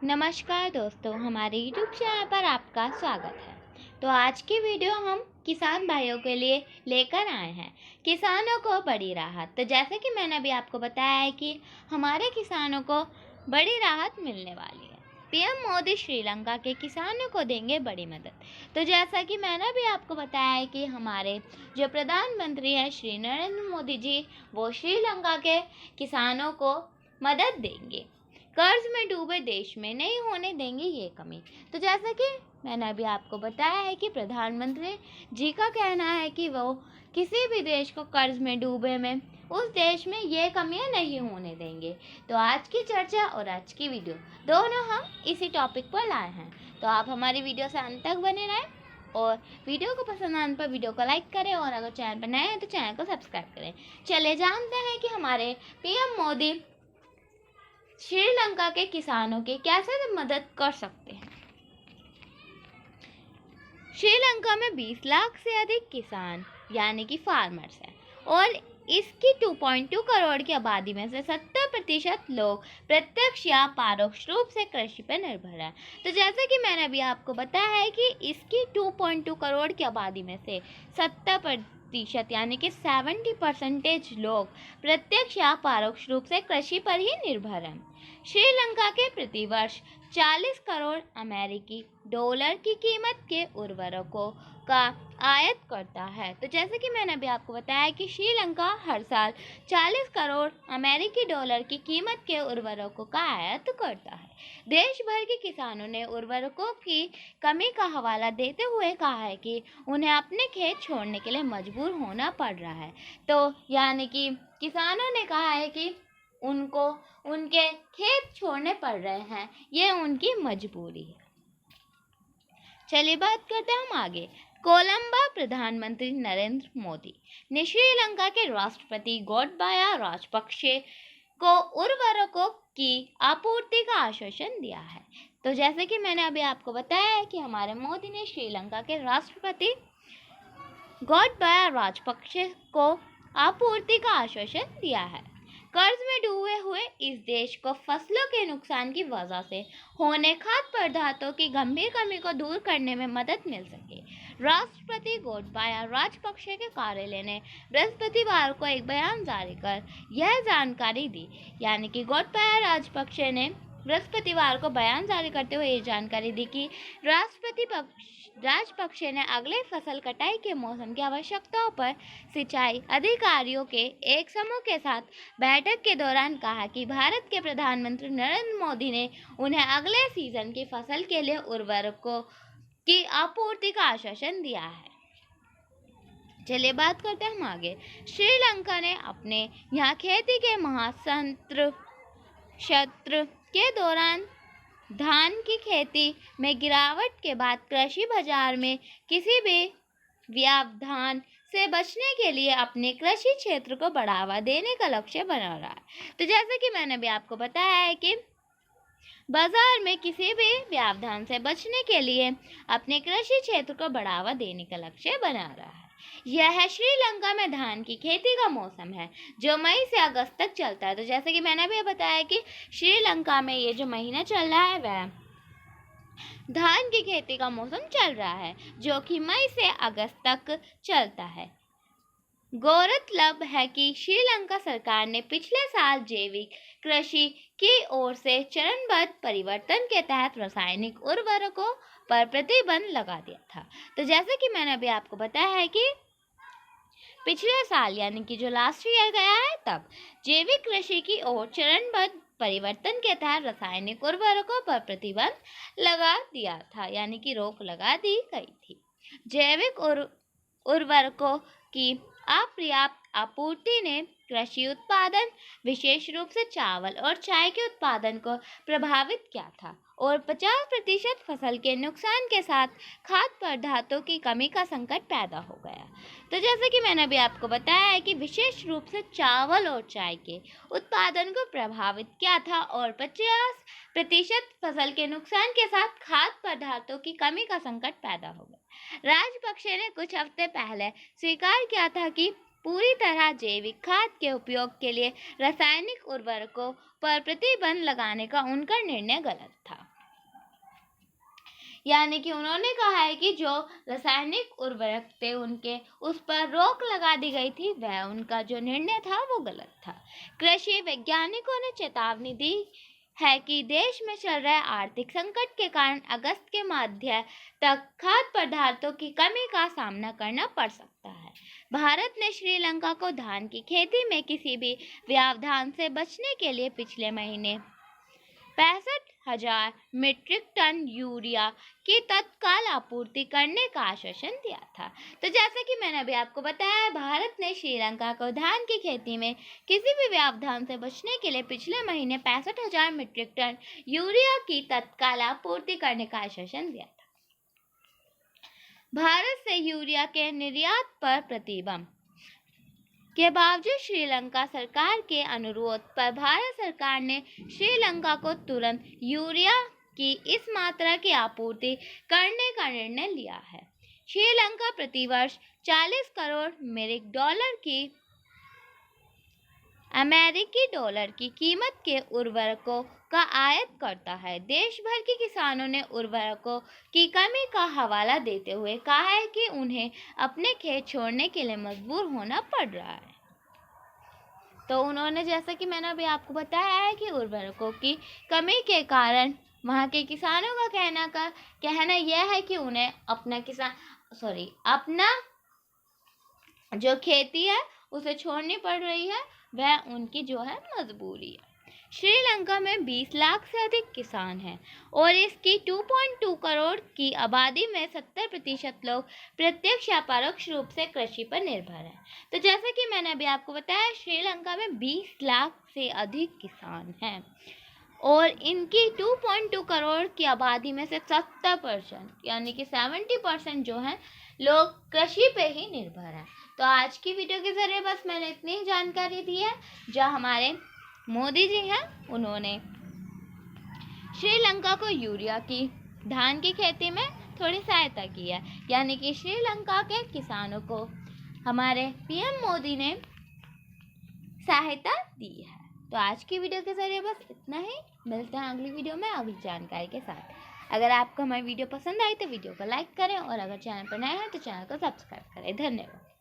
नमस्कार दोस्तों, हमारे YouTube चैनल पर आपका स्वागत है। तो आज की वीडियो हम किसान भाइयों के लिए लेकर आए हैं, किसानों को बड़ी राहत। तो जैसे कि मैंने अभी आपको बताया है कि हमारे किसानों को बड़ी राहत मिलने वाली है। पीएम मोदी श्रीलंका के किसानों को देंगे बड़ी मदद। तो जैसा कि मैंने भी आपको बताया है कि हमारे जो प्रधानमंत्री हैं श्री नरेंद्र मोदी जी, वो श्रीलंका के किसानों को मदद देंगे। कर्ज में डूबे देश में नहीं होने देंगे ये कमी। तो जैसा कि मैंने अभी आपको बताया है कि प्रधानमंत्री जी का कहना है कि वो किसी भी देश को कर्ज में डूबे में उस देश में ये कमियां नहीं होने देंगे। तो आज की चर्चा और आज की वीडियो दोनों हम इसी टॉपिक पर लाए हैं। तो आप हमारी वीडियो से अंत तक बने रहें और वीडियो को पसंद आने पर वीडियो को लाइक करें और अगर चैनल पर नए हैं तो चैनल को सब्सक्राइब करें। चले जानते हैं कि हमारे पीएम मोदी श्रीलंका के किसानों की कैसे मदद कर सकते हैं। श्रीलंका में 20 लाख से अधिक किसान यानी कि फार्मर्स हैं और इसकी 2.2 करोड़ की आबादी में से 70% लोग प्रत्यक्ष या परोक्ष रूप से कृषि पर निर्भर हैं। तो जैसे कि मैंने अभी आपको बताया है कि इसकी 2.2 करोड़ की आबादी में से 70% यानी कि 70% लोग प्रत्यक्ष या परोक्ष रूप से कृषि पर ही निर्भर हैं। श्रीलंका के प्रतिवर्ष 40 करोड़ अमेरिकी डॉलर की कीमत के उर्वरकों का आयात करता है। तो जैसे कि मैंने अभी आपको बताया कि श्रीलंका हर साल 40 करोड़ अमेरिकी डॉलर की कीमत के उर्वरकों का आयात करता है। देश भर के किसानों ने उर्वरकों की कमी का हवाला देते हुए कहा है कि उन्हें अपने खेत छोड़ने के लिए मजबूर होना पड़ रहा है। तो यानी कि किसानों ने कहा है कि उनको उनके खेत छोड़ने पड़ रहे हैं, ये उनकी मजबूरी है। चलिए बात करते हैं हम आगे। कोलंबो प्रधानमंत्री नरेंद्र मोदी ने श्रीलंका के राष्ट्रपति गोटाबाया राजपक्षे को उर्वरकों की आपूर्ति का आश्वासन दिया है। तो जैसे कि मैंने अभी आपको बताया है कि हमारे मोदी ने श्रीलंका के राष्ट्रपति गोटाबाया राजपक्षे को आपूर्ति का आश्वासन दिया है। कर्ज में डूबे हुए इस देश को फसलों के नुकसान की वजह से होने खाद्य पदार्थों की गंभीर कमी को दूर करने में मदद मिल सके। राष्ट्रपति गोटाबाया राजपक्षे के कार्यालय ने बृहस्पतिवार को एक बयान जारी कर यह जानकारी दी। यानी कि गोटाबाया राजपक्षे ने बृहस्पतिवार को बयान जारी करते हुए ये जानकारी दी कि राष्ट्रपति राजपक्षे ने अगले फसल कटाई के मौसम की आवश्यकताओं पर सिंचाई अधिकारियों के एक समूह के साथ बैठक के दौरान कहा कि भारत के प्रधानमंत्री नरेंद्र मोदी ने उन्हें अगले सीजन की फसल के लिए उर्वरकों की आपूर्ति का आश्वासन दिया है। चलिए बात करते हैं हम आगे। श्रीलंका ने अपने यहाँ खेती के सत्र के दौरान धान की खेती में गिरावट के बाद कृषि बाजार में किसी भी व्यवधान से बचने के लिए अपने कृषि क्षेत्र को बढ़ावा देने का लक्ष्य बना रहा है। तो जैसे कि मैंने भी आपको बताया है कि बाजार में किसी भी व्यवधान से बचने के लिए अपने कृषि क्षेत्र को बढ़ावा देने का लक्ष्य बना रहा है। यह श्रीलंका में धान की खेती का मौसम है जो मई से अगस्त तक चलता है। तो जैसे कि मैंने भी बताया कि श्रीलंका में ये जो महीना चल रहा है वह धान की खेती का मौसम चल रहा है जो कि मई से अगस्त तक चलता है। गौरतलब है कि श्रीलंका सरकार ने पिछले साल जैविक कृषि की ओर से चरणबद्ध परिवर्तन के तहत रासायनिक उर्वरकों पर प्रतिबंध लगा दिया था। तो जैसे कि मैंने अभी आपको बताया है कि पिछले साल यानी कि जो लास्ट ईयर गया है तब जैविक कृषि की ओर चरणबद्ध परिवर्तन के तहत रासायनिक उर्वरकों पर प्रतिबंध लगा दिया था, यानी कि रोक लगा दी गई थी। जैविक उर्वरकों की अपर्याप्त आपूर्ति ने कृषि उत्पादन विशेष रूप से चावल और चाय के उत्पादन को प्रभावित किया था और 50% फसल के नुकसान के साथ खाद्य पदार्थों की कमी का संकट पैदा हो गया। तो जैसे कि मैंने अभी आपको बताया है कि विशेष रूप से चावल और चाय के उत्पादन को प्रभावित किया था और 50% फसल के नुकसान के साथ खाद्य पदार्थों की कमी का संकट पैदा हो गया। राजपक्षे ने कुछ हफ्ते पहले स्वीकार किया था कि पूरी तरह जैविक खाद के उपयोग के लिए रासायनिक उर्वरकों पर प्रतिबंध लगाने का उनका निर्णय गलत था। यानी कि उन्होंने कहा है कि जो रासायनिक उर्वरक थे उनके उस पर रोक लगा दी गई थी, वह उनका जो निर्णय था वो गलत था। कृषि वैज्ञानिकों ने चेतावनी दी है कि देश में चल रहे आर्थिक संकट के कारण अगस्त के मध्य तक खाद्य पदार्थों की कमी का सामना करना पड़ सकता है। भारत ने श्रीलंका को धान की खेती में किसी भी व्यवधान से बचने के लिए पिछले महीने 65,000 मीट्रिक टन यूरिया की तत्काल आपूर्ति करने का आश्वासन दिया था। तो जैसा कि मैंने अभी आपको बताया, भारत ने श्रीलंका को धान की खेती में किसी भी व्यवधान से बचने के लिए पिछले महीने 65,000 मीट्रिक टन यूरिया की तत्काल आपूर्ति करने का आश्वासन दिया था। भारत से यूरिया के निर्यात पर प्रतिबंध के बावजूद श्रीलंका सरकार के अनुरोध पर भारत सरकार ने श्रीलंका को तुरंत यूरिया की इस मात्रा की आपूर्ति करने का निर्णय लिया है। श्रीलंका प्रतिवर्ष 40 करोड़ अमेरिकी डॉलर की कीमत के उर्वरकों का आयात करता है। देश भर के किसानों ने उर्वरकों की कमी का हवाला देते हुए कहा है कि उन्हें अपने खेत छोड़ने के लिए मजबूर होना पड़ रहा है। तो उन्होंने, जैसा कि मैंने अभी आपको बताया है, कि उर्वरकों की कमी के कारण वहाँ के किसानों का कहना यह है कि उन्हें अपना जो खेती है उसे छोड़नी पड़ रही है, वह उनकी जो है मजबूरी है। श्रीलंका में 20 लाख से अधिक किसान हैं और इसकी 2.2 करोड़ की आबादी में 70% लोग प्रत्यक्ष या परोक्ष रूप से कृषि पर निर्भर हैं। तो जैसा कि मैंने अभी आपको बताया, श्रीलंका में 20 लाख से अधिक किसान हैं और इनकी 2.2 करोड़ की आबादी में से 70% यानी कि 70% जो है लोग कृषि पे ही निर्भर हैं। तो आज की वीडियो के जरिए बस मैंने इतनी ही जानकारी दी है। जो हमारे मोदी जी हैं, उन्होंने श्रीलंका को यूरिया की धान की खेती में थोड़ी सहायता की है, यानी कि श्रीलंका के किसानों को हमारे पीएम मोदी ने सहायता दी है। तो आज की वीडियो के जरिए बस इतना ही। मिलते हैं अगली वीडियो में अगली जानकारी के साथ। अगर आपको हमारी वीडियो पसंद आई तो वीडियो को लाइक करें और अगर चैनल पर नए हैं तो चैनल को सब्सक्राइब करें। धन्यवाद।